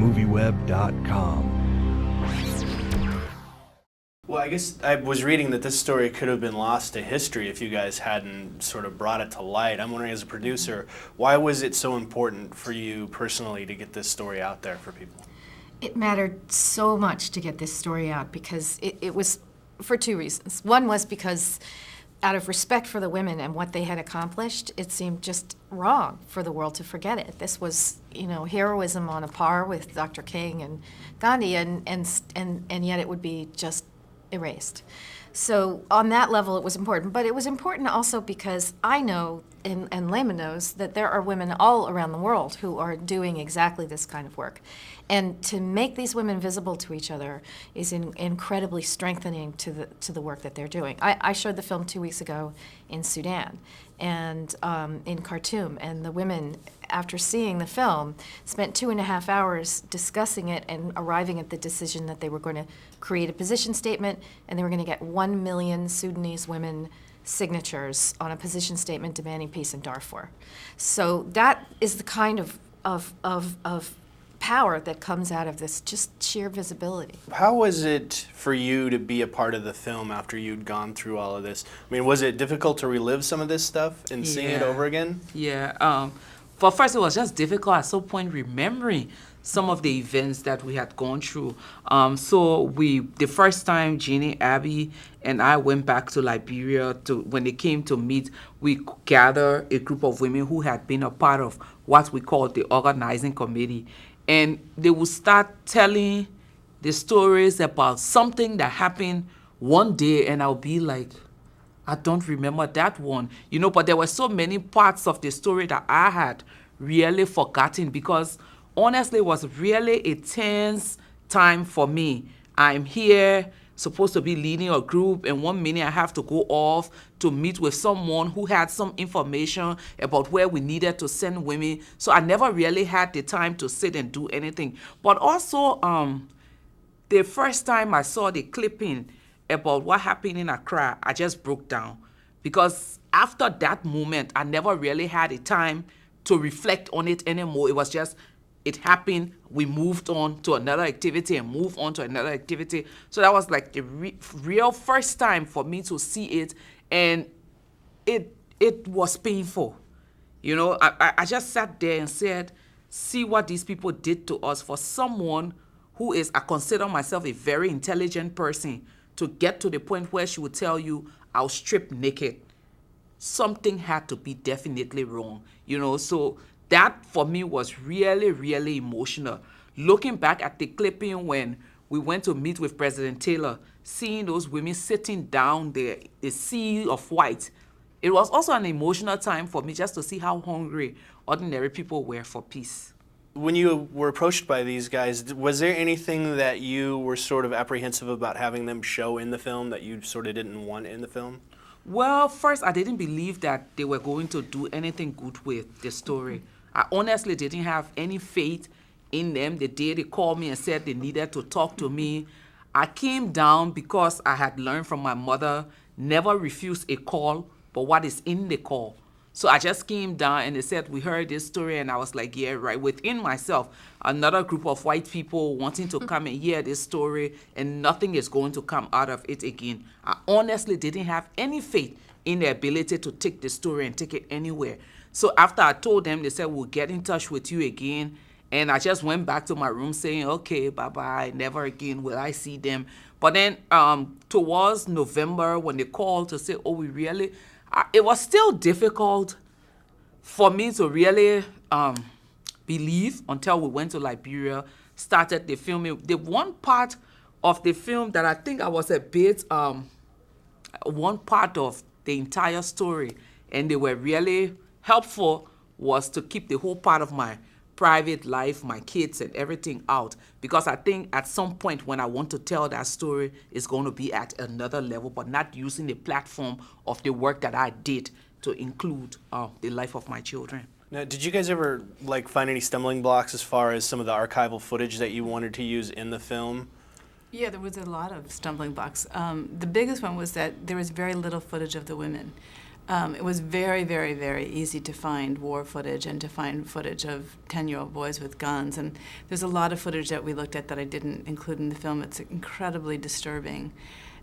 MovieWeb.com. Well, I guess I was reading that this story could have been lost to history if you guys hadn't sort of brought it to light. I'm wondering, as a producer, why was it so important for you personally to get this story out there for people? It mattered so much to get this story out because it was for two reasons. One was because out of respect for the women and what they had accomplished, it seemed just wrong for the world to forget it. This was, heroism on a par with Dr. King and Gandhi, and yet it would be just erased. So on that level, it was important. But it was important also because I know, and Leymah knows, that there are women all around the world who are doing exactly this kind of work. And to make these women visible to each other is incredibly strengthening to the work that they're doing. I showed the film 2 weeks ago in Sudan and in Khartoum, and the women, after seeing the film, spent 2.5 hours discussing it and arriving at the decision that they were going to create a position statement, and they were going to get 1 million Sudanese women signatures on a position statement demanding peace in Darfur. So that is the kind of power that comes out of this, just sheer visibility. How was it for you to be a part of the film after you'd gone through all of this? I mean, was it difficult to relive some of this stuff and seeing it over again? Yeah. But first, it was just difficult at some point remembering some of the events that we had gone through. The first time Gini, Abby, and I went back to Liberia, when they came to meet, we gathered a group of women who had been a part of what we called the organizing committee. And they would start telling the stories about something that happened one day, and I'll be like, I don't remember that one. But there were so many parts of the story that I had really forgotten because honestly, it was really a tense time for me. I'm here, supposed to be leading a group, and 1 minute I have to go off to meet with someone who had some information about where we needed to send women. So I never really had the time to sit and do anything. But also, the first time I saw the clipping about what happened in Accra, I just broke down. Because after that moment, I never really had the time to reflect on it anymore. It was just, it happened, we moved on to another activity and moved on to another activity. So that was like the real first time for me to see it, and it was painful. I just sat there and said, see what these people did to us. For someone who I consider myself a very intelligent person, to get to the point where she would tell you, I'll strip naked. Something had to be definitely wrong, so that for me was really, really emotional. Looking back at the clipping when we went to meet with President Taylor, seeing those women sitting down there, the sea of white, it was also an emotional time for me just to see how hungry ordinary people were for peace. When you were approached by these guys, was there anything that you were sort of apprehensive about having them show in the film that you sort of didn't want in the film? Well, first, I didn't believe that they were going to do anything good with the story. I honestly didn't have any faith in them. The day they called me and said they needed to talk to me, I came down because I had learned from my mother, never refuse a call, but what is in the call. So I just came down and they said, we heard this story, and I was like, yeah, right. Within myself, another group of white people wanting to come and hear this story, and nothing is going to come out of it again. I honestly didn't have any faith in their ability to take the story and take it anywhere. So after I told them, they said, we'll get in touch with you again. And I just went back to my room saying, okay, bye-bye, never again will I see them. But then towards November, when they called to say, oh, it was still difficult for me to really believe until we went to Liberia, started the filming. The one part of the film that I think I was a bit, one part of the entire story, and they were really helpful, was to keep the whole part of my private life, my kids and everything out, because I think at some point when I want to tell that story, it's going to be at another level, but not using the platform of the work that I did to include the life of my children. Now, did you guys ever find any stumbling blocks as far as some of the archival footage that you wanted to use in the film? Yeah, there was a lot of stumbling blocks. The biggest one was that there was very little footage of the women. It was very, very, very easy to find war footage and to find footage of 10-year-old boys with guns. And there's a lot of footage that we looked at that I didn't include in the film. It's incredibly disturbing.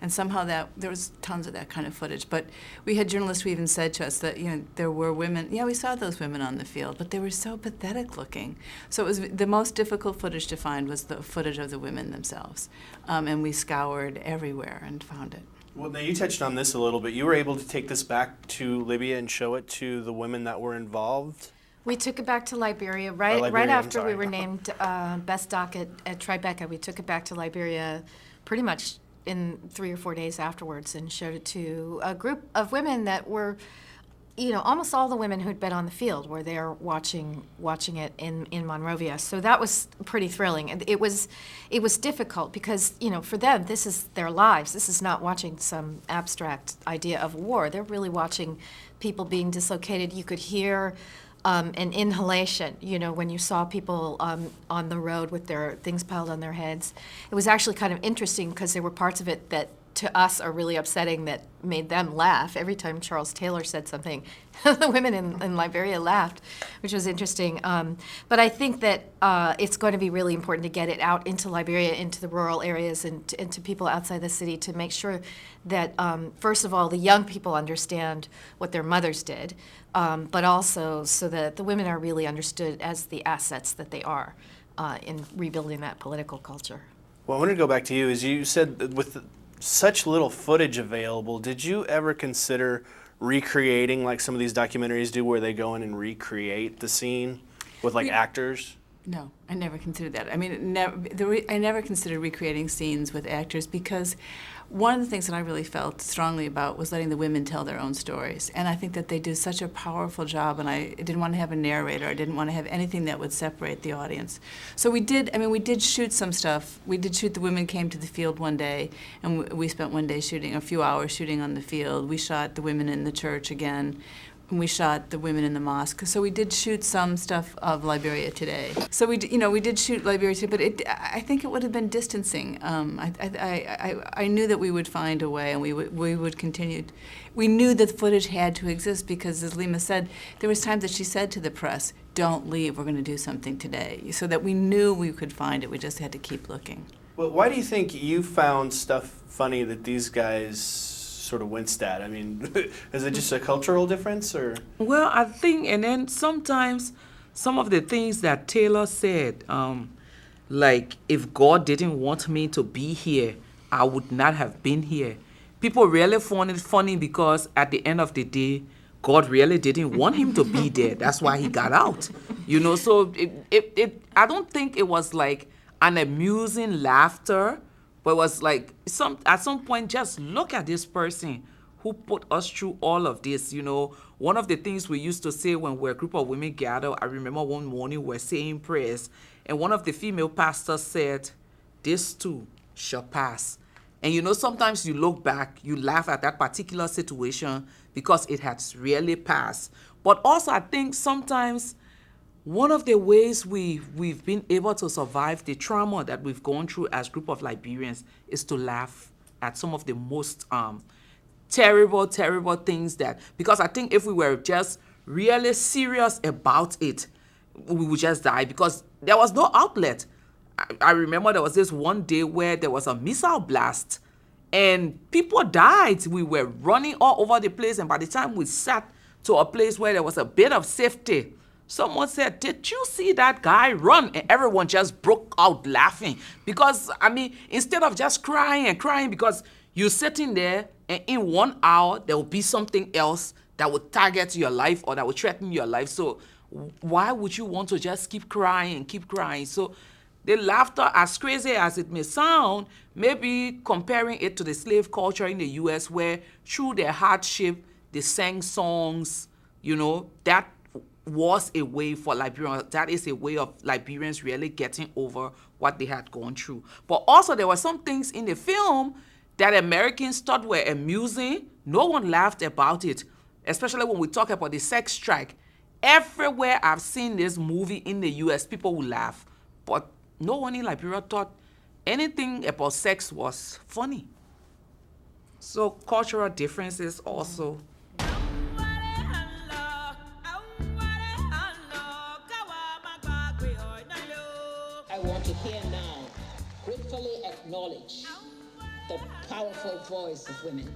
And somehow there was tons of that kind of footage. But we had journalists who even said to us that, there were women, we saw those women on the field, but they were so pathetic looking. So it was the most difficult footage to find was the footage of the women themselves. And we scoured everywhere and found it. Well, now you touched on this a little bit. You were able to take this back to Libya and show it to the women that were involved? We took it back to Liberia right after we were named Best Doc at Tribeca. We took it back to Liberia pretty much in 3 or 4 days afterwards and showed it to a group of women that were, almost all the women who'd been on the field were there watching it in Monrovia. So that was pretty thrilling. And it was difficult because, for them, this is their lives. This is not watching some abstract idea of war. They're really watching people being dislocated. You could hear an inhalation, when you saw people on the road with their things piled on their heads. It was actually kind of interesting because there were parts of it that to us are really upsetting that made them laugh. Every time Charles Taylor said something, the women in Liberia laughed, which was interesting. But I think that it's going to be really important to get it out into Liberia, into the rural areas, and to people outside the city to make sure that, first of all, the young people understand what their mothers did, but also so that the women are really understood as the assets that they are in rebuilding that political culture. Well, I wanted to go back to you. As you said, that with such little footage available, did you ever consider recreating like some of these documentaries do where they go in and recreate the scene with actors? No, I never considered that. I mean, I never considered recreating scenes with actors because one of the things that I really felt strongly about was letting the women tell their own stories. And I think that they do such a powerful job, and I didn't want to have a narrator. I didn't want to have anything that would separate the audience. So we did shoot some stuff. We did shoot, the women came to the field one day, and we spent one day shooting, a few hours shooting on the field. We shot the women in the church again. And we shot the women in the mosque. So we did shoot some stuff of Liberia today. So we did shoot Liberia today, but I think it would have been distancing. I knew that we would find a way, and we would continue. We knew that the footage had to exist because, as Leymah said, there was times that she said to the press, "Don't leave. We're going to do something today," so that we knew we could find it. We just had to keep looking. Well, why do you think you found stuff funny that these guys sort of winced at? I mean, is it just a cultural difference, or? Well, I think, and then sometimes some of the things that Taylor said, like, if God didn't want me to be here, I would not have been here. People really found it funny because at the end of the day, God really didn't want him to be there. That's why he got out. So I don't think it was like an amusing laughter, but it was like at some point, just look at this person who put us through all of this. One of the things we used to say when we're a group of women gathered, I remember one morning we're saying prayers, and one of the female pastors said, "This too shall pass." And sometimes you look back, you laugh at that particular situation because it has really passed. But also I think sometimes one of the ways we've been able to survive the trauma that we've gone through as a group of Liberians is to laugh at some of the most terrible things because I think if we were just really serious about it, we would just die because there was no outlet. I remember there was this one day where there was a missile blast and people died. We were running all over the place, and by the time we sat to a place where there was a bit of safety, someone said, "Did you see that guy run?" And everyone just broke out laughing because, instead of just crying because you're sitting there and in 1 hour, there will be something else that would target your life or that would threaten your life. So why would you want to just keep crying? So the laughter, as crazy as it may sound, maybe comparing it to the slave culture in the U.S. where through their hardship, they sang songs, that was a way for Liberians. That is a way of Liberians really getting over what they had gone through. But also there were some things in the film that Americans thought were amusing. No one laughed about it, especially when we talk about the sex strike. Everywhere I've seen this movie in the U.S., people will laugh. But no one in Liberia thought anything about sex was funny. So cultural differences also want to here now gratefully acknowledge the powerful voice of women.